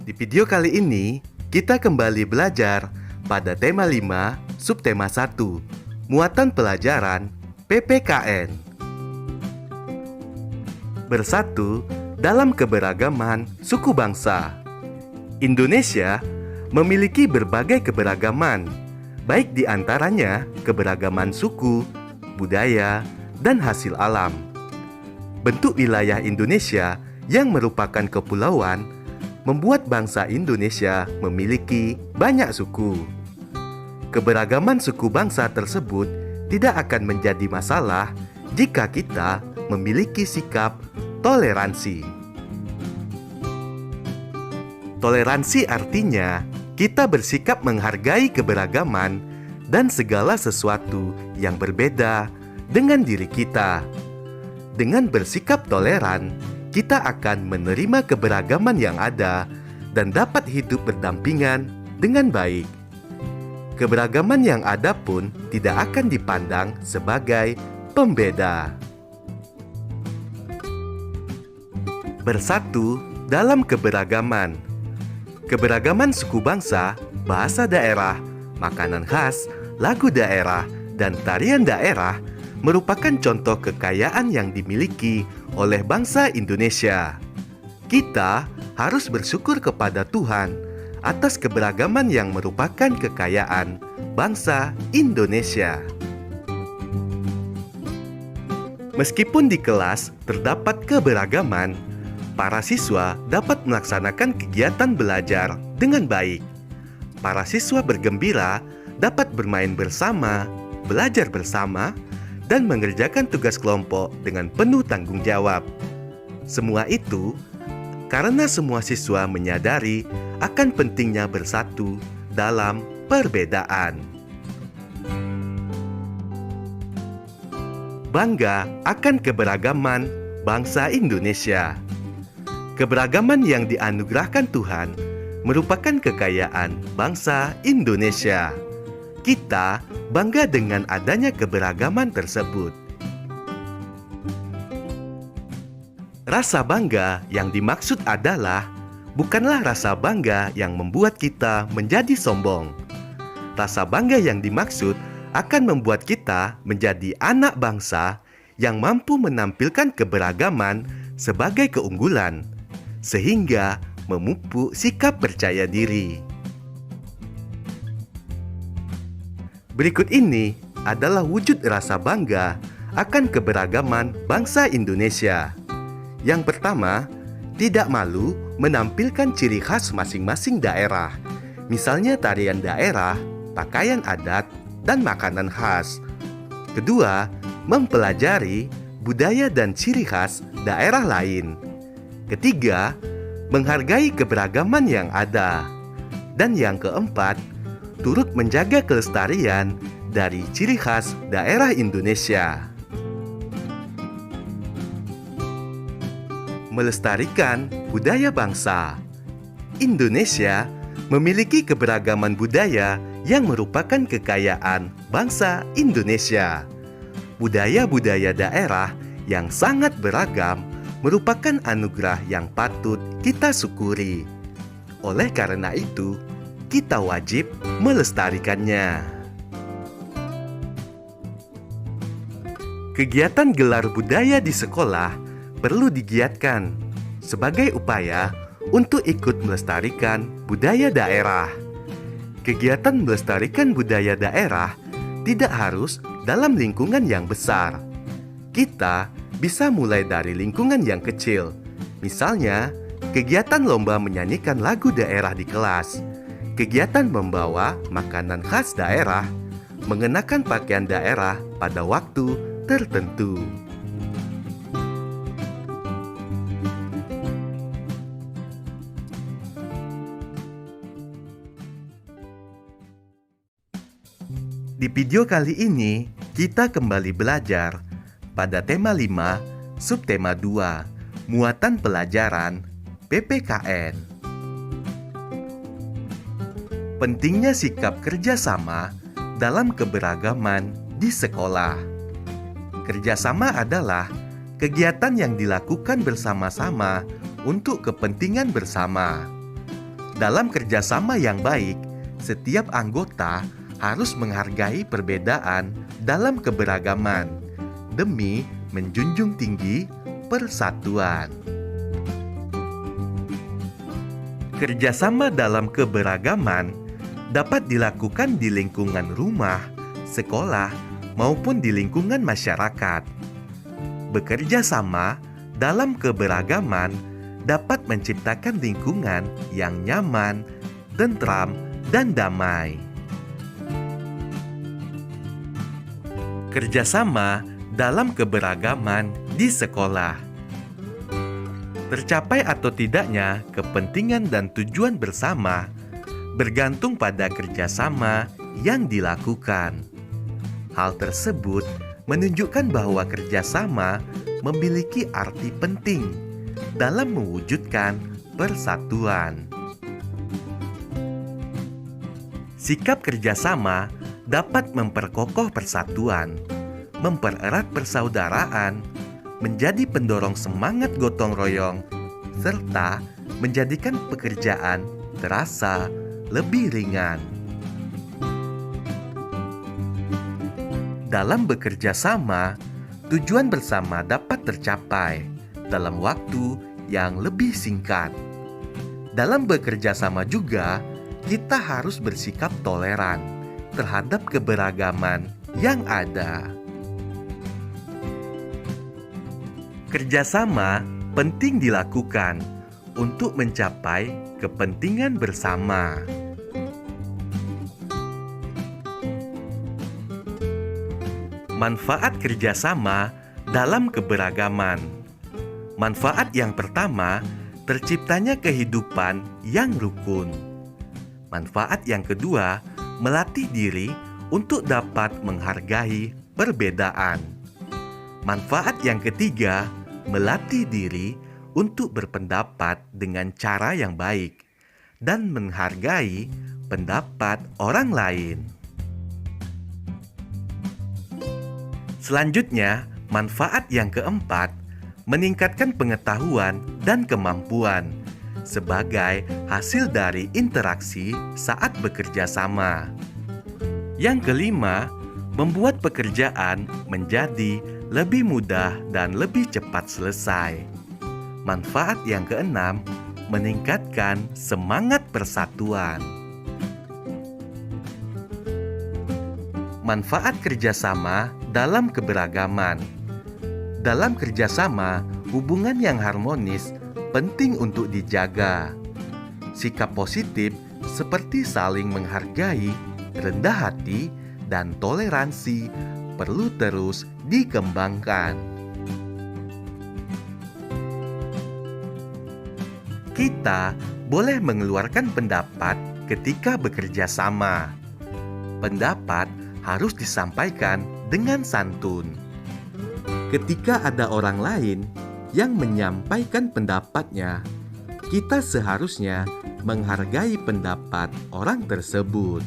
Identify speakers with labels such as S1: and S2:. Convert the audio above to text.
S1: Di video kali ini, kita kembali belajar pada tema 5, subtema 1, muatan pelajaran PPKN. Bersatu dalam keberagaman suku bangsa. Indonesia memiliki berbagai keberagaman, baik di antaranya keberagaman suku, budaya, dan hasil alam. Bentuk wilayah Indonesia yang merupakan kepulauan membuat bangsa Indonesia memiliki banyak suku. Keberagaman suku bangsa tersebut tidak akan menjadi masalah jika kita memiliki sikap toleransi. Toleransi artinya kita bersikap menghargai keberagaman dan segala sesuatu yang berbeda dengan diri kita. Dengan bersikap toleran, kita akan menerima keberagaman yang ada dan dapat hidup berdampingan dengan baik. Keberagaman yang ada pun tidak akan dipandang sebagai pembeda. Bersatu dalam keberagaman. Keberagaman suku bangsa, bahasa daerah, makanan khas, lagu daerah, dan tarian daerah merupakan contoh kekayaan yang dimiliki oleh bangsa Indonesia. Kita harus bersyukur kepada Tuhan atas keberagaman yang merupakan kekayaan bangsa Indonesia. Meskipun di kelas terdapat keberagaman, para siswa dapat melaksanakan kegiatan belajar dengan baik. Para siswa bergembira dapat bermain bersama, belajar bersama, dan mengerjakan tugas kelompok dengan penuh tanggung jawab. Semua itu karena semua siswa menyadari akan pentingnya bersatu dalam perbedaan. Bangga akan keberagaman bangsa Indonesia. Keberagaman yang dianugerahkan Tuhan merupakan kekayaan bangsa Indonesia. Kita bangga dengan adanya keberagaman tersebut. Rasa bangga yang dimaksud adalah bukanlah rasa bangga yang membuat kita menjadi sombong. Rasa bangga yang dimaksud akan membuat kita menjadi anak bangsa yang mampu menampilkan keberagaman sebagai keunggulan, sehingga memupuk sikap percaya diri. Berikut ini adalah wujud rasa bangga akan keberagaman bangsa Indonesia. Yang pertama, tidak malu menampilkan ciri khas masing-masing daerah, misalnya tarian daerah, pakaian adat, dan makanan khas. Kedua, mempelajari budaya dan ciri khas daerah lain. Ketiga, menghargai keberagaman yang ada. Dan yang keempat, turut menjaga kelestarian dari ciri khas daerah Indonesia. Melestarikan budaya bangsa. Indonesia memiliki keberagaman budaya yang merupakan kekayaan bangsa Indonesia. Budaya-budaya daerah yang sangat beragam merupakan anugerah yang patut kita syukuri. Oleh karena itu, kita wajib melestarikannya. Kegiatan gelar budaya di sekolah perlu digiatkan sebagai upaya untuk ikut melestarikan budaya daerah. Kegiatan melestarikan budaya daerah tidak harus dalam lingkungan yang besar. Kita bisa mulai dari lingkungan yang kecil. Misalnya, kegiatan lomba menyanyikan lagu daerah di kelas, kegiatan membawa makanan khas daerah, mengenakan pakaian daerah pada waktu tertentu. Di video kali ini, kita kembali belajar pada tema 5, subtema 2, muatan pelajaran PPKN. Pentingnya sikap kerjasama dalam keberagaman di sekolah. Kerjasama adalah kegiatan yang dilakukan bersama-sama untuk kepentingan bersama. Dalam kerjasama yang baik, setiap anggota harus menghargai perbedaan dalam keberagaman demi menjunjung tinggi persatuan. Kerjasama dalam keberagaman dapat dilakukan di lingkungan rumah, sekolah, maupun di lingkungan masyarakat. Bekerja sama dalam keberagaman dapat menciptakan lingkungan yang nyaman, tentram, dan damai. Kerjasama dalam keberagaman di sekolah. Tercapai atau tidaknya kepentingan dan tujuan bersama bergantung pada kerjasama yang dilakukan. Hal tersebut menunjukkan bahwa kerjasama memiliki arti penting dalam mewujudkan persatuan. Sikap kerjasama dapat memperkokoh persatuan, mempererat persaudaraan, menjadi pendorong semangat gotong royong, serta menjadikan pekerjaan terasa lebih ringan. Dalam bekerja sama, tujuan bersama dapat tercapai dalam waktu yang lebih singkat. Dalam bekerja sama juga, kita harus bersikap toleran terhadap keberagaman yang ada. Kerjasama penting dilakukan untuk mencapai kepentingan bersama. Manfaat kerjasama dalam keberagaman. Manfaat yang pertama, terciptanya kehidupan yang rukun. Manfaat yang kedua, melatih diri untuk dapat menghargai perbedaan. Manfaat yang ketiga, melatih diri untuk berpendapat dengan cara yang baik dan menghargai pendapat orang lain. Selanjutnya, manfaat yang keempat, meningkatkan pengetahuan dan kemampuan sebagai hasil dari interaksi saat bekerja sama. Yang kelima, membuat pekerjaan menjadi lebih mudah dan lebih cepat selesai. Manfaat yang keenam, meningkatkan semangat persatuan. Manfaat kerjasama dalam keberagaman. Dalam kerjasama, hubungan yang harmonis penting untuk dijaga. Sikap positif seperti saling menghargai, rendah hati, dan toleransi perlu terus dikembangkan. Kita boleh mengeluarkan pendapat ketika bekerja sama. Pendapat harus disampaikan dengan santun. Ketika ada orang lain yang menyampaikan pendapatnya, kita seharusnya menghargai pendapat orang tersebut.